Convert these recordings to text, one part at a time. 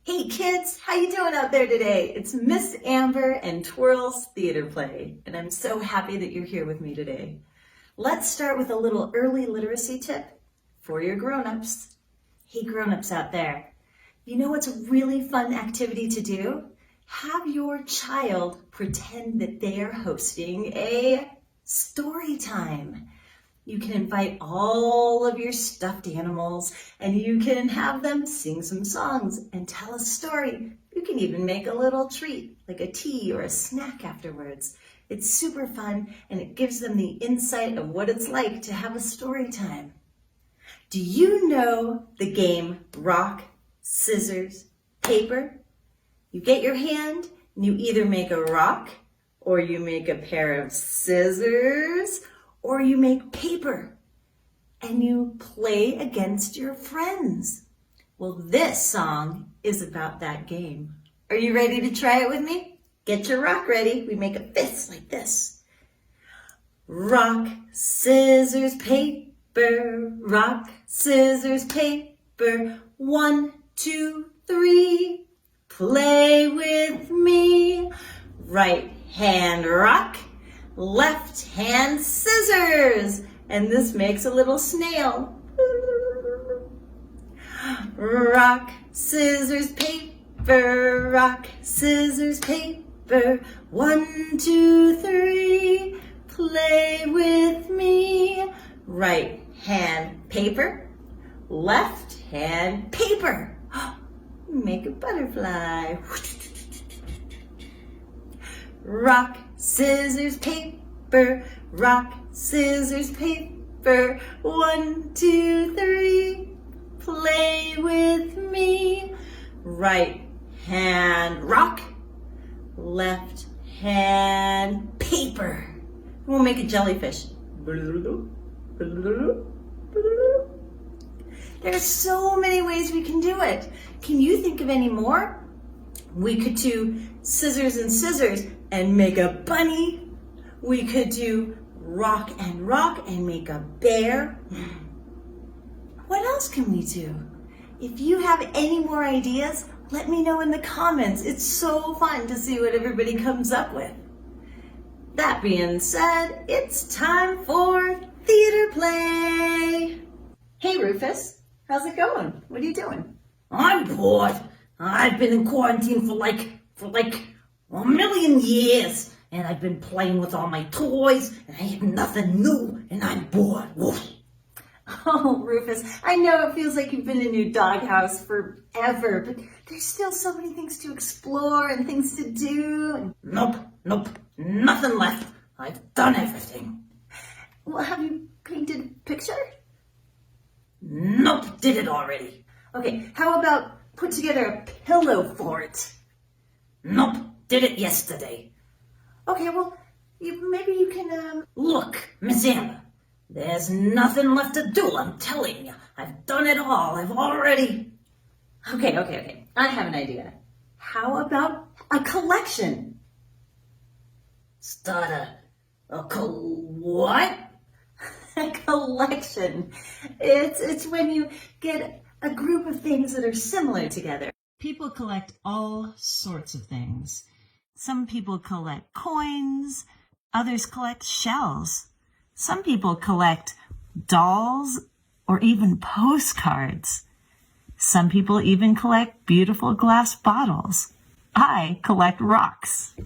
Hey kids, how you doing out there today? It's Miss Amber and Twirl's theater play, and I'm so happy that you're here with me today. Let's start with a little early literacy tip for your grown-ups. Hey grown-ups out there, you know what's a really fun activity to do? Have your child pretend that they are hosting a story time. You can invite all of your stuffed animals and you can have them sing some songs and tell a story. You can even make a little treat like a tea or a snack afterwards. It's super fun and it gives them the insight of what it's like to have a story time. Do you know the game rock, scissors, paper? You get your hand and you either make a rock or you make a pair of scissors or you make paper and you play against your friends. Well, this song is about that game. Are you ready to try it with me? Get your rock ready. We make a fist like this. Rock, scissors, paper. Rock, scissors, paper. 1, 2, 3. Play with me. Right hand rock. Left hand scissors, and this makes a little snail. Rock, scissors, paper, rock, scissors, paper. 1, 2, 3, play with me. Right hand paper, left hand paper. Make a butterfly. Rock, scissors, paper, rock, scissors, paper. 1, 2, 3, play with me. Right hand rock, left hand paper. We'll make a jellyfish. There's so many ways we can do it. Can you think of any more? We could do scissors and scissors and make a bunny. We could do rock and make a bear. What else can we do? If you have any more ideas, let me know in the comments. It's so fun to see what everybody comes up with. That being said, it's time for theater play. Hey Rufus, how's it going? What are you doing? I'm bored. I've been in quarantine for like a million years, and I've been playing with all my toys, and I have nothing new, and I'm bored. Woof. Oh, Rufus, I know it feels like you've been in your doghouse forever, but there's still so many things to explore and things to do. Nope, nothing left. I've done everything. Well, have you painted a picture? Nope, did it already. Okay, how about put together a pillow fort? Nope, did it yesterday. Okay, well, maybe you can, Look, Miss Amber, there's nothing left to do, I'm telling you. I've done it all. I've already... Okay. I have an idea. How about a collection? Start what? A collection. It's when you get a group of things that are similar together. People collect all sorts of things. Some people collect coins, others collect shells. Some people collect dolls or even postcards. Some people even collect beautiful glass bottles. I collect rocks.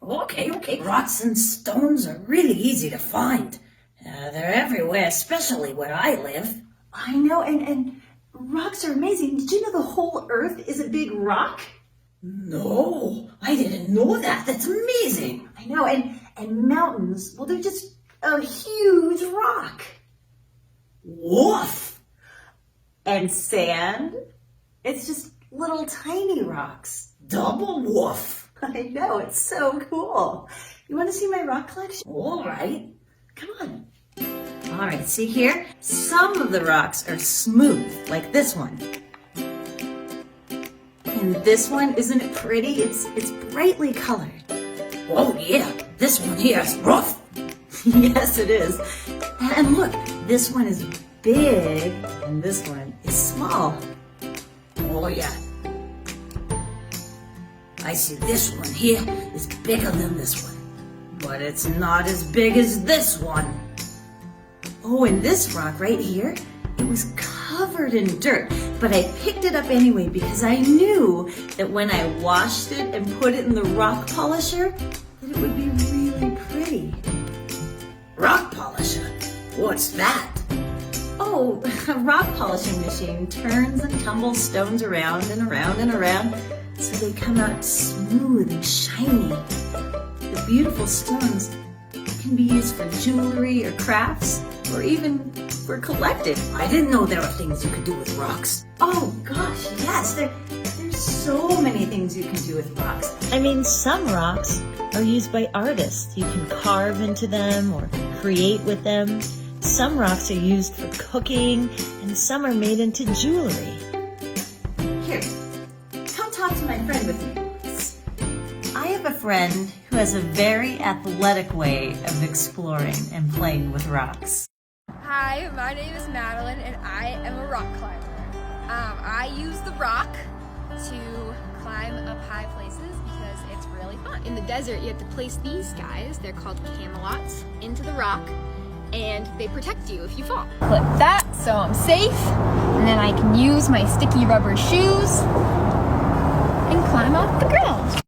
Okay. Rocks and stones are really easy to find. They're everywhere, especially where I live. I know, and rocks are amazing. Did you know the whole earth is a big rock? No, I didn't know that. That's amazing. I know, and mountains, well, they're just a huge rock. Woof. And sand, it's just little tiny rocks. Double woof. I know, it's so cool. You want to see my rock collection? All right. Come on. All right, see here? Some of the rocks are smooth, like this one. And this one, isn't it pretty? It's brightly colored. Oh yeah, this one here is rough. Yes, it is. And look, this one is big and this one is small. Oh yeah. I see this one here is bigger than this one. But it's not as big as this one. Oh, and this rock right here, it was covered in dirt, but I picked it up anyway because I knew that when I washed it and put it in the rock polisher, that it would be really pretty. Rock polisher? What's that? Oh, a rock polishing machine turns and tumbles stones around and around and around so they come out smooth and shiny. The beautiful stones can be used for jewelry or crafts or even for collecting. I didn't know there were things you could do with rocks. Oh gosh, yes, there's so many things you can do with rocks. I mean, some rocks are used by artists. You can carve into them or create with them. Some rocks are used for cooking, and some are made into jewelry. Here, come talk to my friend with me. I have a friend who has a very athletic way of exploring and playing with rocks. Hi, my name is Madeline, and I am a rock climber. I use the rock to climb up high places because it's really fun. In the desert, you have to place these guys, they're called camelots, into the rock, and they protect you if you fall. Clip that so I'm safe, and then I can use my sticky rubber shoes and climb off the ground.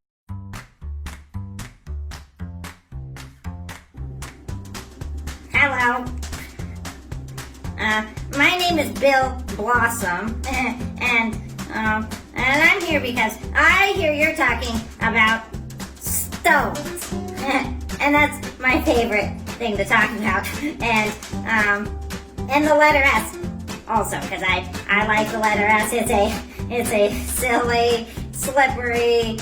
Hello. My name is Bill Blossom, and I'm here because I hear you're talking about stones, and that's my favorite thing to talk about, and the letter S also, because I like the letter S. It's a silly, slippery,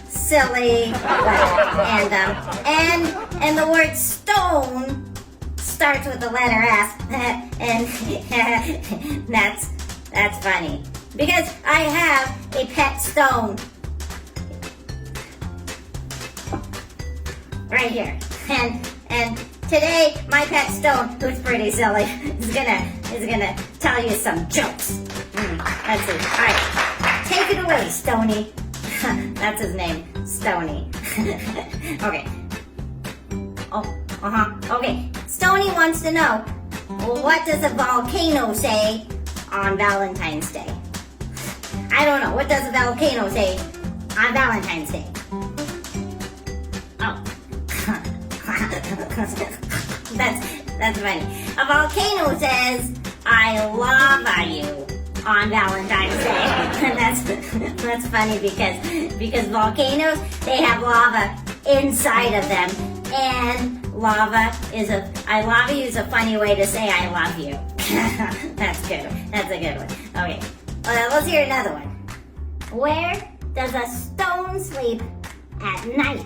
silly letter, and the word stone starts with the letter S, and that's funny because I have a pet stone right here, and today my pet stone, who's pretty silly, is gonna tell you some jokes. Let's see. All right, take it away, Stony. That's his name, Stony. Okay. Okay. Stony wants to know, what does a volcano say on Valentine's Day? I don't know. What does a volcano say on Valentine's Day? Oh. That's funny. A volcano says, I lava you on Valentine's Day. And that's funny because volcanoes, they have lava inside of them. And I love you is a funny way to say I love you. That's good. That's a good one. Okay. Let's hear another one. Where does a stone sleep at night?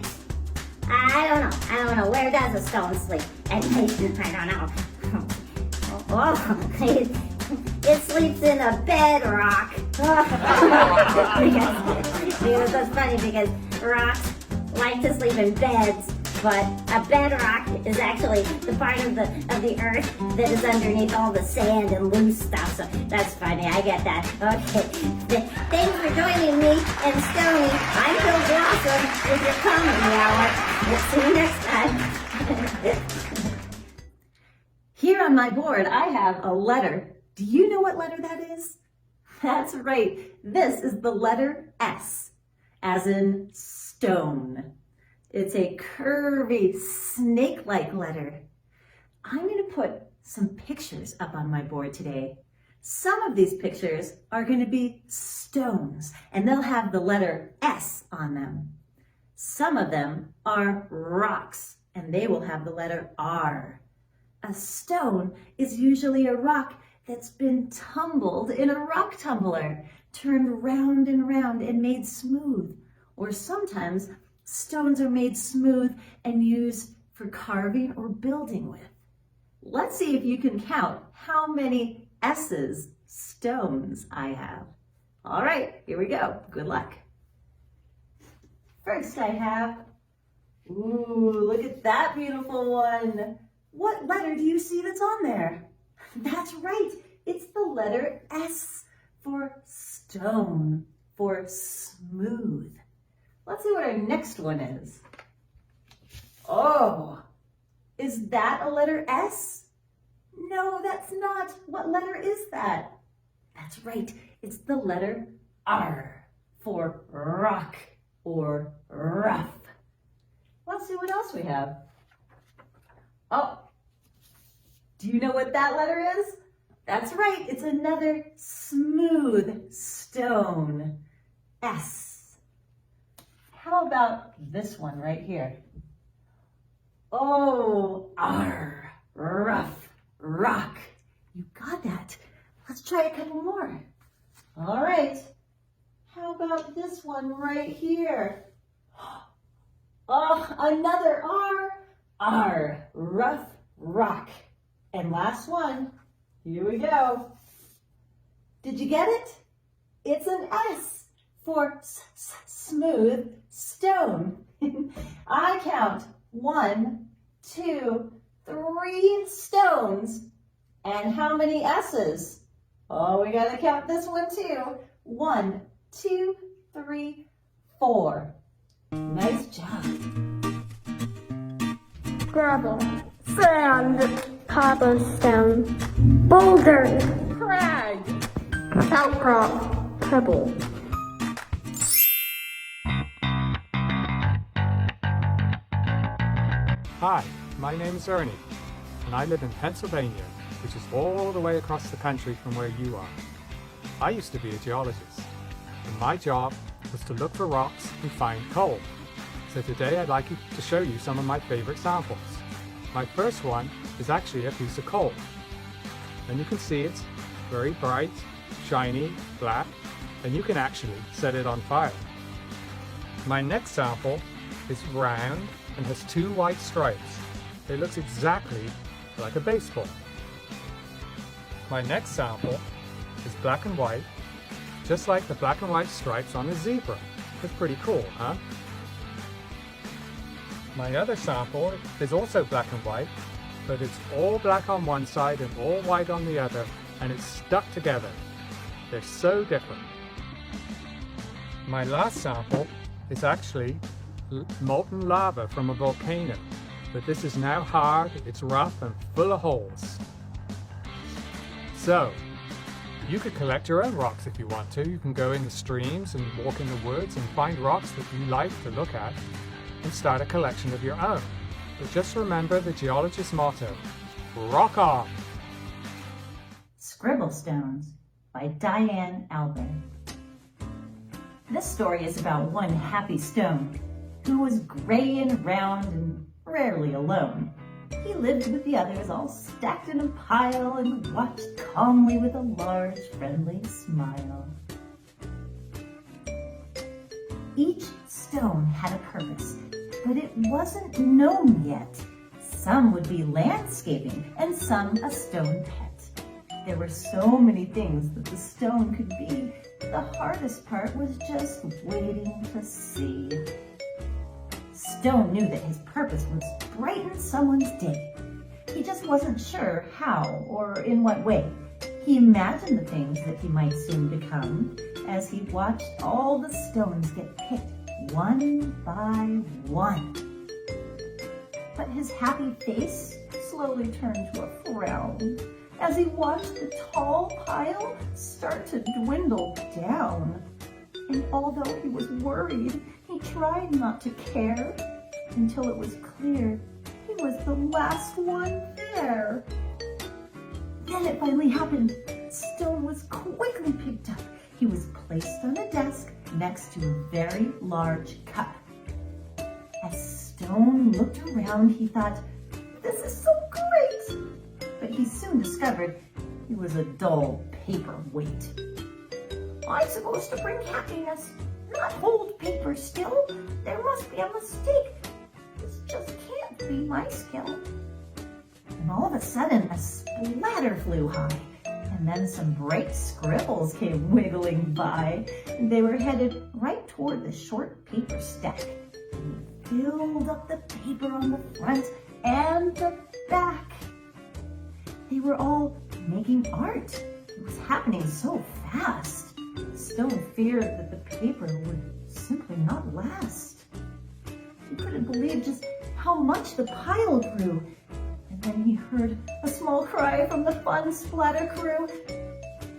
I don't know. Where does a stone sleep at night? I don't know. Oh, it sleeps in a bedrock. because that's funny because rocks like to sleep in beds. But a bedrock is actually the part of the earth that is underneath all the sand and loose stuff. So that's funny. I get that. Okay. Thanks for joining me and Stony. I'm Bill Blossom with your comedy hour. We'll see you next time. Here on my board, I have a letter. Do you know what letter that is? That's right. This is the letter S, as in stone. It's a curvy, snake-like letter. I'm going to put some pictures up on my board today. Some of these pictures are going to be stones, and they'll have the letter S on them. Some of them are rocks, and they will have the letter R. A stone is usually a rock that's been tumbled in a rock tumbler, turned round and round and made smooth, or sometimes stones are made smooth and used for carving or building with. Let's see if you can count how many S's, stones, I have. All right, here we go. Good luck. First I have, look at that beautiful one. What letter do you see that's on there? That's right, it's the letter S for stone, for smooth. Let's see what our next one is. Oh, is that a letter S? No, that's not. What letter is that? That's right, it's the letter R for rock or rough. Let's see what else we have. Oh, do you know what that letter is? That's right, it's another smooth stone, S. How about this one right here? Oh, R, rough, rock. You got that. Let's try a couple more. All right. How about this one right here? Oh, another R, rough, rock. And last one. Here we go. Did you get it? It's an S for smooth stone. I count 1, 2, 3 stones. And how many S's? Oh, we gotta count this one too. 1, 2, 3, 4. Nice job. Gravel, sand, cobblestone, boulder, crag, outcrop, pebble. Hi, my name is Ernie, and I live in Pennsylvania, which is all the way across the country from where you are. I used to be a geologist, and my job was to look for rocks and find coal. So today I'd like to show you some of my favorite samples. My first one is actually a piece of coal. And you can see it's very bright, shiny, black, and you can actually set it on fire. My next sample is round and has 2 white stripes. It looks exactly like a baseball. My next sample is black and white, just like the black and white stripes on a zebra. It's pretty cool, huh? My other sample is also black and white, but it's all black on one side and all white on the other, and it's stuck together. They're so different. My last sample is actually molten lava from a volcano, but this is now hard, it's rough, and full of holes. So, you could collect your own rocks if you want to. You can go in the streams and walk in the woods and find rocks that you like to look at and start a collection of your own. But just remember the geologist's motto, rock on! Scribble Stones by Diane Alber. This story is about one happy stone who was gray and round and rarely alone. He lived with the others all stacked in a pile and watched calmly with a large friendly smile. Each stone had a purpose, but it wasn't known yet. Some would be landscaping and some a stone pet. There were so many things that the stone could be. The hardest part was just waiting to see. Stone knew that his purpose was to brighten someone's day. He just wasn't sure how or in what way. He imagined the things that he might soon become as he watched all the stones get picked one by one. But his happy face slowly turned to a frown as he watched the tall pile start to dwindle down. And although he was worried, he tried not to care until it was clear he was the last one there. Then it finally happened. Stone was quickly picked up. He was placed on a desk next to a very large cup. As Stone looked around, he thought, "This is so great!" But he soon discovered he was a dull paperweight. "I'm supposed to bring happiness, not hold paper still. There must be a mistake. This just can't be my skill." And all of a sudden, a splatter flew high, and then some bright scribbles came wiggling by. They were headed right toward the short paper stack. And he filled up the paper on the front and the back. They were all making art. It was happening so fast. Stone feared that the paper would simply not last. He couldn't believe just how much the pile grew. And then he heard a small cry from the fun splatter crew.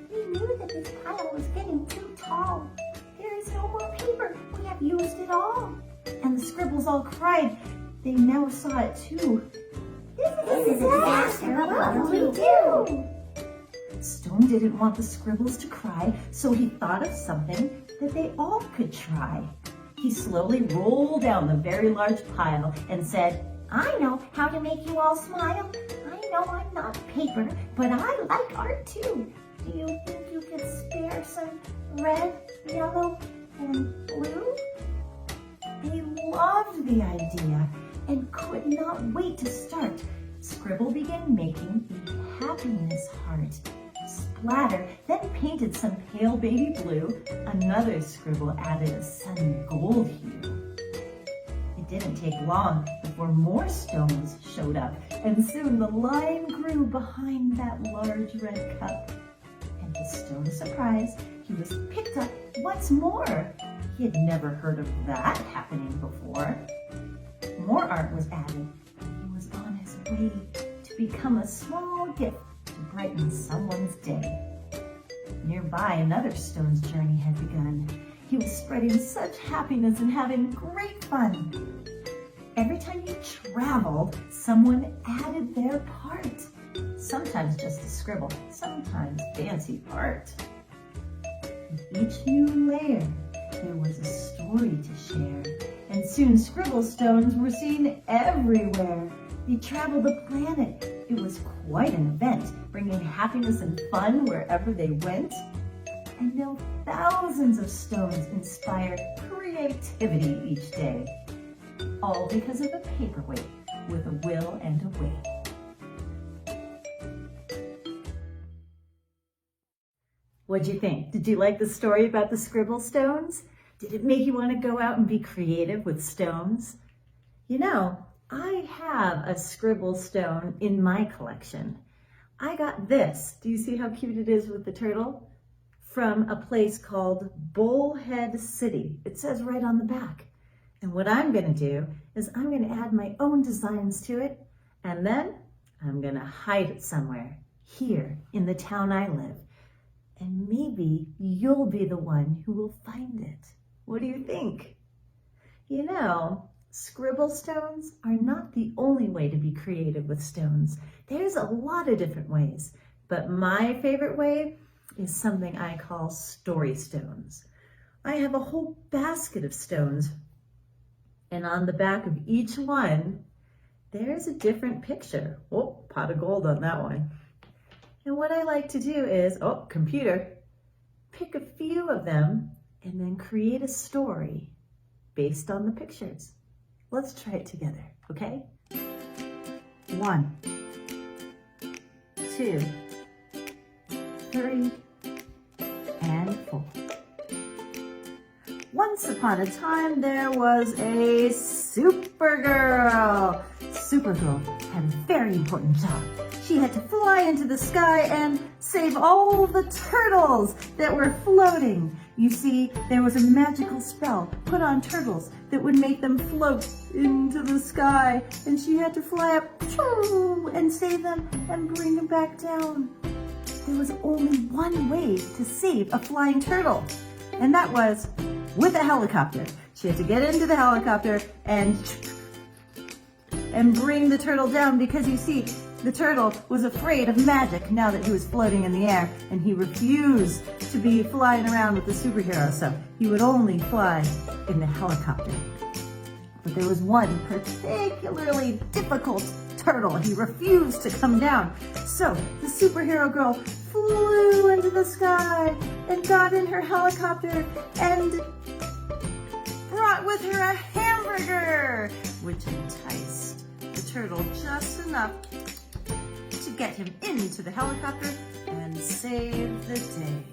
We knew that this pile was getting too tall. There is no more paper. We have used it all. And the Scribbles all cried. They now saw it too. This is a disaster. What will we do? Stone didn't want the Scribbles to cry, so he thought of something that they all could try. He slowly rolled down the very large pile and said, I know how to make you all smile. I know I'm not paper, but I like art too. Do you think you could spare some red, yellow, and blue? They loved the idea and could not wait to start. Scribble began making a happiness heart. Splatter then painted some pale baby blue. Another Scribble added a sunny gold hue. It didn't take long before more stones showed up, and soon the line grew behind that large red cup. And to Stone's surprise, he was picked up once more. He had never heard of that happening before. More art was added, and he was on his way to become a small gift to brighten someone's day. Nearby, another stone's journey had begun. He was spreading such happiness and having great fun. Every time he traveled, someone added their part. Sometimes just a scribble, sometimes fancy art. With each new layer, there was a story to share, and soon Scribble Stones were seen everywhere. They traveled the planet. It was quite an event, bringing happiness and fun wherever they went. And now thousands of stones inspire creativity each day, all because of a paperweight with a will and a way. What'd you think? Did you like the story about the Scribble Stones? Did it make you want to go out and be creative with stones? You know, I have a Scribble Stone in my collection. I got this. Do you see how cute it is with the turtle? From a place called Bullhead City. It says right on the back. And what I'm going to do is I'm going to add my own designs to it, and then I'm going to hide it somewhere here in the town I live. And maybe you'll be the one who will find it. What do you think? You know, Scribble Stones are not the only way to be creative with stones. There's a lot of different ways, but my favorite way is something I call story stones. I have a whole basket of stones, and on the back of each one, there's a different picture. Oh, pot of gold on that one. And what I like to do is, computer, pick a few of them and then create a story based on the pictures. Let's try it together, okay? 1, 2, 3, and 4. Once upon a time, there was a Supergirl. Supergirl had a very important job. She had to fly into the sky and save all the turtles that were floating. You see, there was a magical spell put on turtles that would make them float into the sky, and she had to fly up and save them and bring them back down. There was only one way to save a flying turtle, and that was with a helicopter. She had to get into the helicopter and bring the turtle down, because you see, the turtle was afraid of magic now that he was floating in the air, and he refused to be flying around with the superhero, so he would only fly in the helicopter. But there was one particularly difficult turtle. He refused to come down. So the superhero girl flew into the sky and got in her helicopter and brought with her a hamburger, which enticed the turtle just enough to get him into the helicopter and save the day.